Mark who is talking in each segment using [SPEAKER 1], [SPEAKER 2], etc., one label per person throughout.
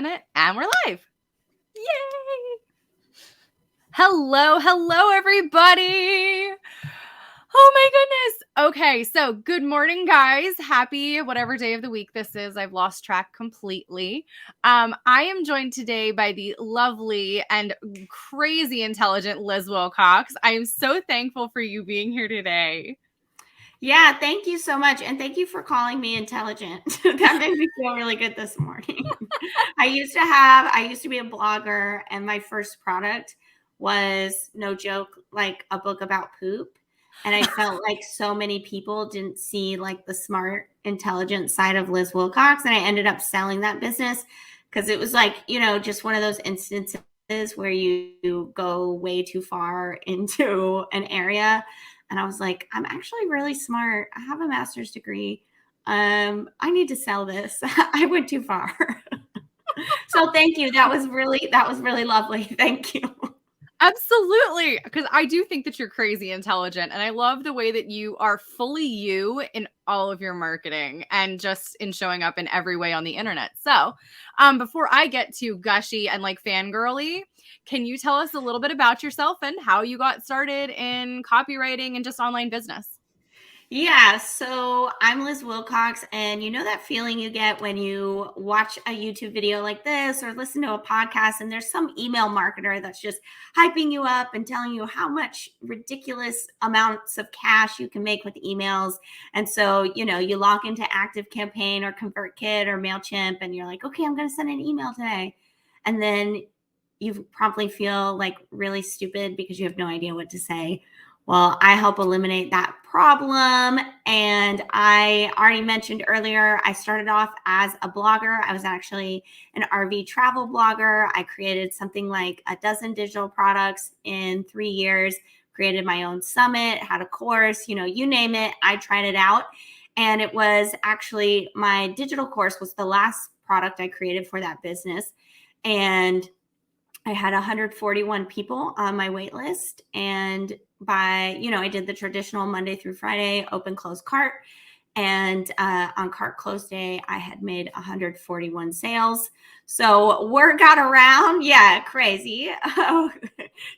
[SPEAKER 1] minute, and we're live. Yay! Hello, everybody. Oh my goodness. Okay, so good morning, guys. Happy whatever day of the week this is. I've lost track completely. I am joined today by the lovely and crazy intelligent Liz Wilcox. I am so thankful for you being here today.
[SPEAKER 2] Yeah, thank you so much. And thank you for calling me intelligent. That made me feel really good this morning. I used to be a blogger, and my first product was, no joke, like a book about poop. And I felt like so many people didn't see like the smart, intelligent side of Liz Wilcox. And I ended up selling that business because it was like, just one of those instances where you go way too far into an area. And I was like, I'm actually really smart. I have a master's degree. I need to sell this. I went too far. So thank you. That was really lovely. Thank you.
[SPEAKER 1] Absolutely. Because I do think that you're crazy intelligent. And I love the way that you are fully you in all of your marketing and just in showing up in every way on the internet. So before I get too gushy and like fangirly, can you tell us a little bit about yourself and how you got started in copywriting and just online business?
[SPEAKER 2] Yeah, so I'm Liz Wilcox, and you know that feeling you get when you watch a YouTube video like this or listen to a podcast, and there's some email marketer that's just hyping you up and telling you how much ridiculous amounts of cash you can make with emails. And so, you log into ActiveCampaign or ConvertKit or MailChimp, and you're like, okay, I'm going to send an email today. And then you promptly feel like really stupid because you have no idea what to say. Well, I help eliminate that problem. And I already mentioned earlier, I started off as a blogger. I was actually an RV travel blogger. I created something like a dozen digital products in 3 years, created my own summit, had a course, you name it. I tried it out. And it was actually my digital course was the last product I created for that business. And I had 141 people on my wait list. And I did the traditional Monday through Friday, open, close cart. And on cart close day, I had made 141 sales. So word got around. Yeah, crazy.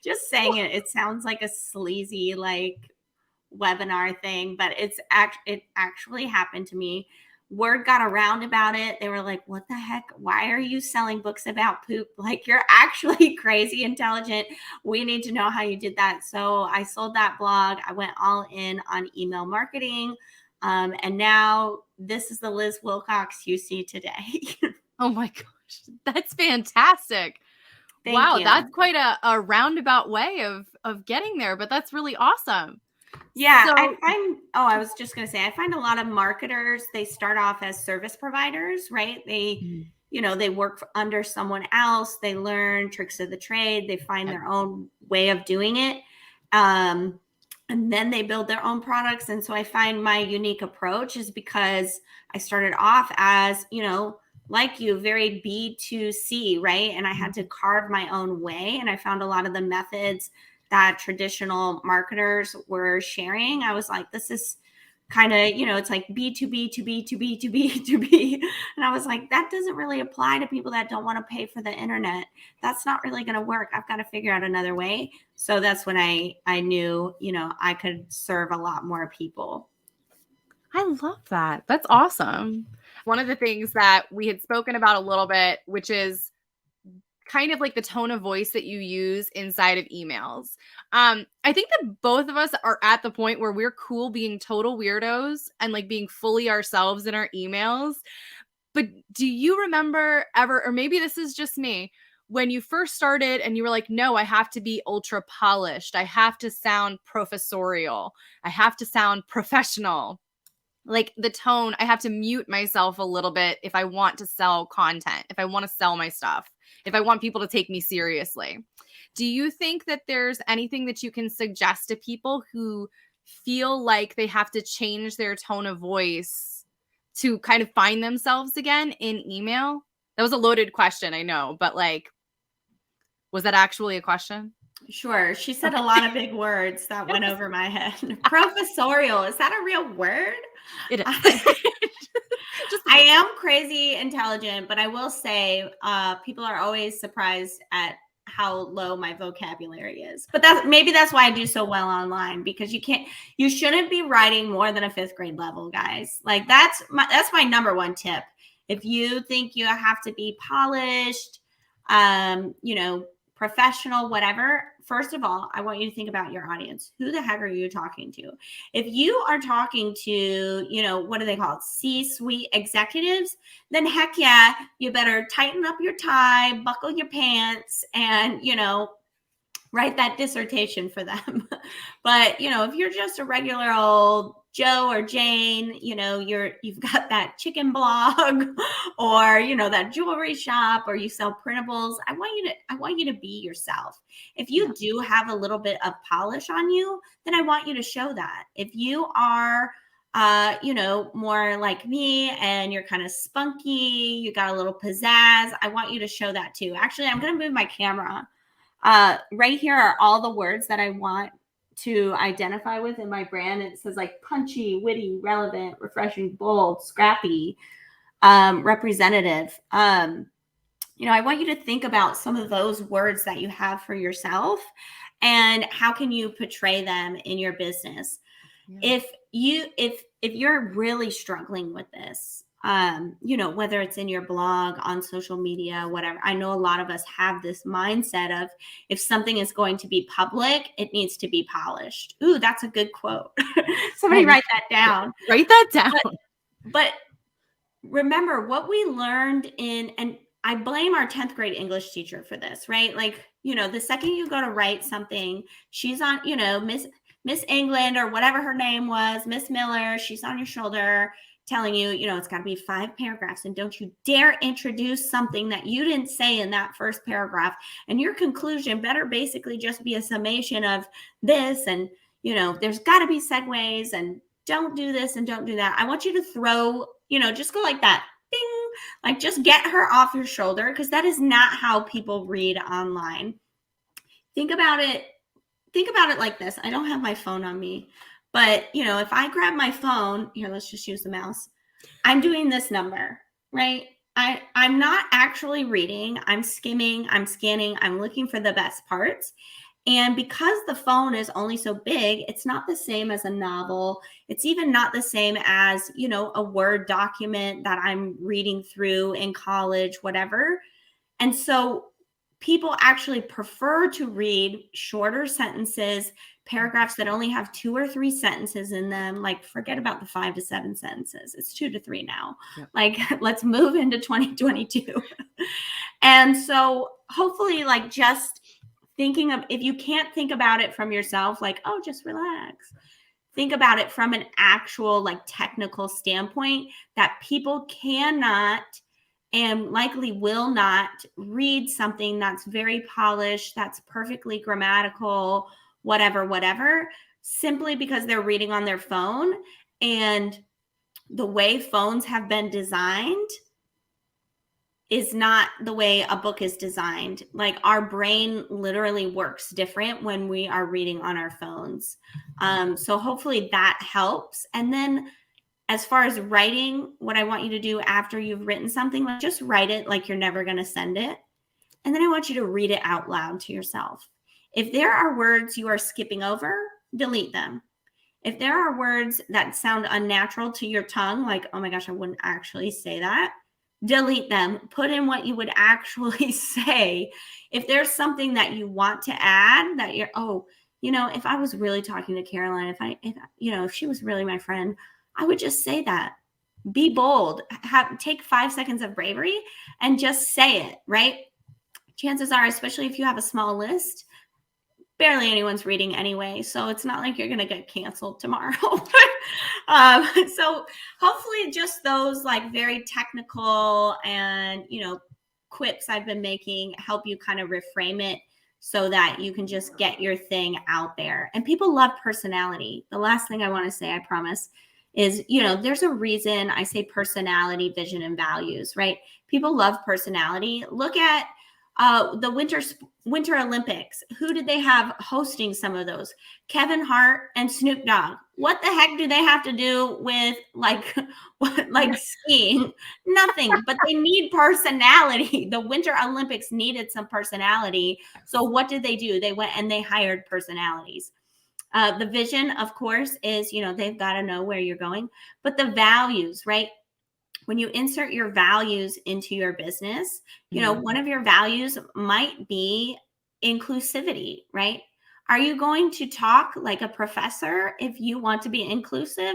[SPEAKER 2] Just saying it. It sounds like a sleazy, webinar thing, but it actually happened to me. Word got around about it. They were like, what the heck? Why are you selling books about poop? Like, you're actually crazy intelligent. We need to know how you did that. So I sold that blog. I went all in on email marketing. And now this is the Liz Wilcox you see today.
[SPEAKER 1] Oh my gosh, that's fantastic.
[SPEAKER 2] Thank you.
[SPEAKER 1] That's quite a roundabout way of getting there, but that's really awesome.
[SPEAKER 2] Yeah, so, I was just going to say, I find a lot of marketers, they start off as service providers, right? They work under someone else. They learn tricks of the trade. They find their own way of doing it. And then they build their own products. And so I find my unique approach is because I started off as, like you, very B2C, right? And I had to carve my own way. And I found a lot of the methods that traditional marketers were sharing. I was like, this is kind of, it's like B2B to B to B to B to B. And I was like, that doesn't really apply to people that don't want to pay for the internet. That's not really going to work. I've got to figure out another way. So that's when I knew, I could serve a lot more people.
[SPEAKER 1] I love that. That's awesome. One of the things that we had spoken about a little bit, which is kind of like the tone of voice that you use inside of emails. I think that both of us are at the point where we're cool being total weirdos and like being fully ourselves in our emails. But do you remember ever, or maybe this is just me, when you first started and you were like, no, I have to be ultra polished. I have to sound professorial. I have to sound professional. Like the tone, I have to mute myself a little bit if I want to sell content, if I want to sell my stuff, if I want people to take me seriously. Do you think that there's anything that you can suggest to people who feel like they have to change their tone of voice to kind of find themselves again in email? That was a loaded question, I know, but was that actually a question?
[SPEAKER 2] Sure. She said a lot of big words that went over my head. Professorial. Is that a real word?
[SPEAKER 1] It is.
[SPEAKER 2] I am crazy intelligent, but I will say people are always surprised at how low my vocabulary is. But that's why I do so well online, because you shouldn't be writing more than a 5th grade level, guys. Like that's my number one tip. If you think you have to be polished, professional, whatever, first of all, I want you to think about your audience. Who the heck are you talking to? If you are talking to, what do they call it? C-suite executives, then heck yeah, you better tighten up your tie, buckle your pants, and, write that dissertation for them. But, if you're just a regular old Joe or Jane, you've got that chicken blog or, that jewelry shop, or you sell printables. I want you to be yourself. If you do have a little bit of polish on you, then I want you to show that. If you are, more like me and you're kind of spunky, you got a little pizzazz, I want you to show that too. Actually, I'm going to move my camera. Right here are all the words that I want to identify with in my brand. It says like punchy, witty, relevant, refreshing, bold, scrappy, representative. I want you to think about some of those words that you have for yourself and how can you portray them in your business. Yeah. If you're really struggling with this, whether it's in your blog, on social media, whatever. I know a lot of us have this mindset of if something is going to be public, it needs to be polished. Ooh, that's a good quote. Somebody write that down.
[SPEAKER 1] Write that down.
[SPEAKER 2] But remember what we learned and I blame our 10th grade English teacher for this, right? Like, the second you go to write something, she's on, Miss England or whatever her name was, Miss Miller, she's on your shoulder telling you, it's got to be 5 paragraphs, and don't you dare introduce something that you didn't say in that first paragraph. And your conclusion better basically just be a summation of this. And, there's got to be segues, and don't do this and don't do that. I want you to throw, just go like that. Ding, like just get her off your shoulder, because that is not how people read online. Think about it like this. I don't have my phone on me. But, if I grab my phone, here, let's just use the mouse. I'm doing this number, right? I'm not actually reading. I'm skimming, I'm scanning, I'm looking for the best parts. And because the phone is only so big, it's not the same as a novel. It's even not the same as, a Word document that I'm reading through in college, whatever. And so people actually prefer to read shorter sentences, paragraphs that only have 2 or 3 sentences in them. Like, forget about the 5 to 7 sentences. It's 2 to 3 now. Yep. Like, let's move into 2022. And so hopefully, like, just thinking of, if you can't think about it from yourself, like, oh, just relax. Think about it from an actual, like, technical standpoint that people cannot and likely will not read something that's very polished, that's perfectly grammatical, whatever, simply because they're reading on their phone. And the way phones have been designed is not the way a book is designed. Like, our brain literally works different when we are reading on our phones. So hopefully that helps. And then as far as writing, what I want you to do after you've written something, like just write it like you're never going to send it. And then I want you to read it out loud to yourself. If there are words you are skipping over, delete them. If there are words that sound unnatural to your tongue, like, oh my gosh, I wouldn't actually say that, delete them. Put in what you would actually say. If there's something that you want to add that you're, if I was really talking to Caroline, if she was really my friend, I would just say that. Be bold. Take 5 seconds of bravery and just say it, right? Chances are, especially if you have a small list, barely anyone's reading anyway. So it's not like you're going to get canceled tomorrow. So hopefully just those like very technical and, quips I've been making help you kind of reframe it so that you can just get your thing out there. And people love personality. The last thing I want to say, I promise, is, there's a reason I say personality, vision, and values, right? People love personality. Look at The Winter Olympics. Who did they have hosting some of those? Kevin Hart and Snoop Dogg. What the heck do they have to do with like skiing? Nothing, but they need personality. The Winter Olympics needed some personality. So what did they do? They went and they hired personalities. The vision, of course, is, they've got to know where you're going, but the values, right? When you insert your values into your business, one of your values might be inclusivity, right? Are you going to talk like a professor if you want to be inclusive?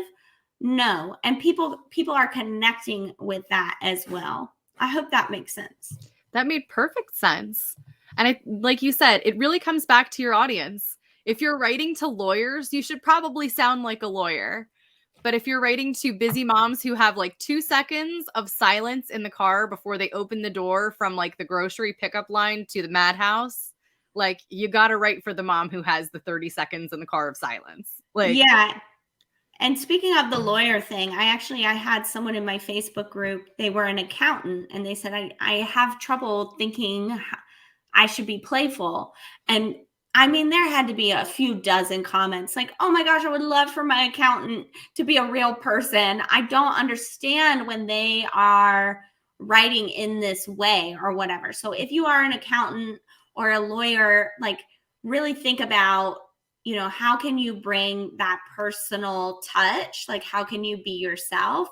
[SPEAKER 2] No. And people are connecting with that as well. I hope that makes sense.
[SPEAKER 1] That made perfect sense. And like you said, it really comes back to your audience. If you're writing to lawyers, you should probably sound like a lawyer. But if you're writing to busy moms who have like 2 seconds of silence in the car before they open the door from like the grocery pickup line to the madhouse, like you got to write for the mom who has the 30 seconds in the car of silence. Like,
[SPEAKER 2] yeah. And speaking of the lawyer thing, I had someone in my Facebook group. They were an accountant and they said, I have trouble thinking I should be playful. And I mean, there had to be a few dozen comments like, oh my gosh, I would love for my accountant to be a real person. I don't understand when they are writing in this way or whatever. So if you are an accountant or a lawyer, like really think about, how can you bring that personal touch? Like, how can you be yourself?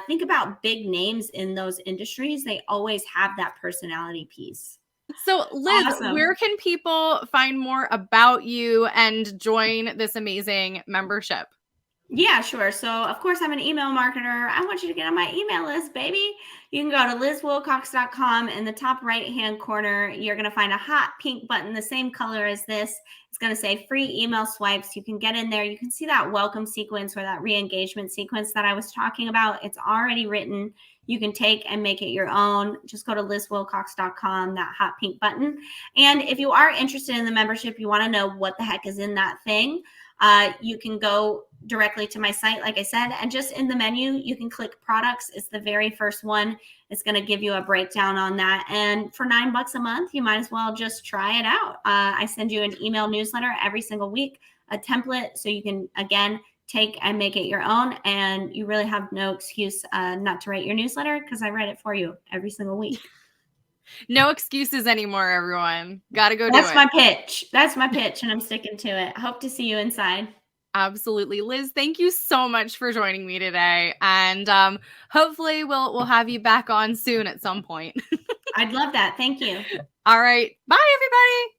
[SPEAKER 2] Think about big names in those industries. They always have that personality piece.
[SPEAKER 1] So Liz,
[SPEAKER 2] Awesome.
[SPEAKER 1] Where can people find more about you and join this amazing membership?
[SPEAKER 2] Yeah, sure. So, of course, I'm an email marketer. I want you to get on my email list, baby. You can go to lizwilcox.com. In the top right-hand corner, you're going to find a hot pink button, the same color as this. It's going to say free email swipes. You can get in there. You can see that welcome sequence or that re-engagement sequence that I was talking about. It's already written. You can take and make it your own. Just go to lizwilcox.com, that hot pink button. And if you are interested in the membership, you want to know what the heck is in that thing, you can go directly to my site, like I said, and just in the menu, you can click products. It's the very first one. It's going to give you a breakdown on that. And for $9 a month, you might as well just try it out. I send you an email newsletter every single week, a template, so you can, again, take and make it your own. And you really have no excuse not to write your newsletter because I write it for you every single week.
[SPEAKER 1] No excuses anymore, everyone. Got to go
[SPEAKER 2] That's
[SPEAKER 1] do it.
[SPEAKER 2] my pitch. That's my pitch, and I'm sticking to it. Hope to see you inside.
[SPEAKER 1] Absolutely. Liz, thank you so much for joining me today. And hopefully we'll have you back on soon at some point.
[SPEAKER 2] I'd love that. Thank you.
[SPEAKER 1] All right. Bye, everybody.